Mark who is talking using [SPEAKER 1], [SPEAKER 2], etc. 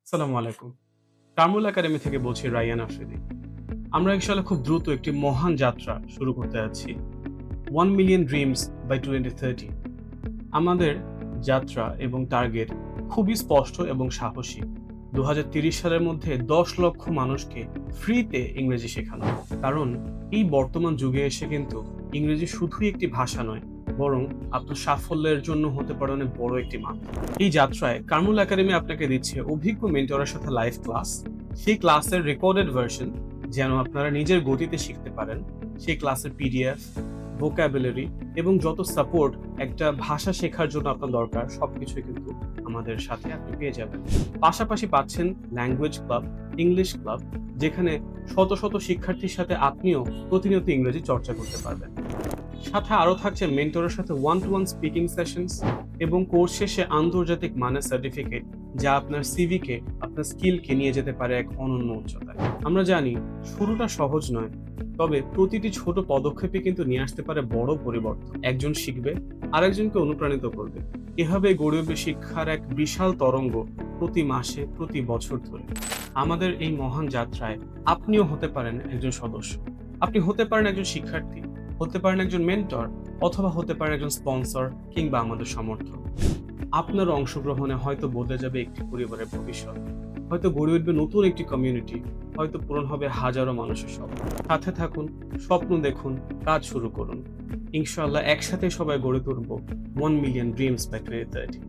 [SPEAKER 1] আসসালামু আলাইকুম। কামরুল একাডেমি থেকে বলছি রায়হান আফ্রিদি। আমরা ইনশাআল্লাহ খুব দ্রুত একটি মহান যাত্রা শুরু করতে যাচ্ছি। 1 মিলিয়ন ড্রিমস বাই 2030। আমাদের যাত্রা এবং টার্গেট খুবই স্পষ্ট এবং সাহসী। 2030 সালের মধ্যে 10 লক্ষ মানুষকে ফ্রিতে ইংরেজি শেখানো। কারণ এই বর্তমান যুগে এসে কিন্তু ইংরেজি শুধুই একটি ভাষা নয়, বরং আপনার সাফল্যের জন্য হতে পারে অনেক বড় একটি মাধ্যম। এই যাত্রায় কামরুল একাডেমি আপনাকে দিচ্ছে অভিজ্ঞ মেন্টরের সাথে লাইভ ক্লাস। সেই ক্লাসের রেকর্ডেড ভার্সন যেন আপনারা নিজের গতিতে শিখতে পারেন। সেই ক্লাসের পিডিএফ, ভোকাবুলারি এবং যত সাপোর্ট একটা ভাষা শেখার জন্য আপনার দরকার সবকিছুই কিন্তু আমাদের সাথে আপনি পেয়ে যাবেন। পাশাপাশি পাচ্ছেন ল্যাঙ্গুয়েজ ক্লাব, ইংলিশ ক্লাব, যেখানে শত শত শিক্ষার্থীর সাথে আপনিও প্রতিনিয়ত ইংরেজি চর্চা করতে পারবেন। সাথে আরো থাকছে মেন্টরের সাথে one to one speaking sessions এবং কোর্স শেষে আন্তর্জাতিক মানের সার্টিফিকেট, যা আপনার সিভিকে, আপনার স্কিলকে নিয়ে যেতে পারে এক অনন্য উচ্চতায়। আমরা জানি শুরুটা সহজ নয়, তবে প্রতিটি ছোট পদক্ষেপে কিন্তু নিয়ে আসতে পারে বড় পরিবর্তন। একজন শিখবে, আরেকজনকে অনুপ্রাণিত করবে। এভাবে গড়ে উঠবে শিক্ষার এক বিশাল তরঙ্গ, প্রতি মাসে, প্রতি বছর ধরে। আমাদের এই মহান যাত্রায় আপনিও হতে পারেন একজন সদস্য। আপনি হতে পারেন একজন শিক্ষার্থী, হতে পারেন একজন মেন্টর, অথবা হতে পারেন একজন স্পন্সর কিংবা আমাদের সমর্থক। আপনার অংশগ্রহণে হয়তো বদলে যাবে একটি পরিবারের ভবিষ্যৎ, হয়তো গড়ে উঠবে নতুন একটি কমিউনিটি, হয়তো পূরণ হবে হাজারো মানুষের স্বপ্ন। সাথে থাকুন, স্বপ্ন দেখুন, কাজ শুরু করুন। ইনশাআল্লাহ একসাথে সবাই গড়ে তুলব 1 মিলিয়ন ড্রিমস বাই 2030।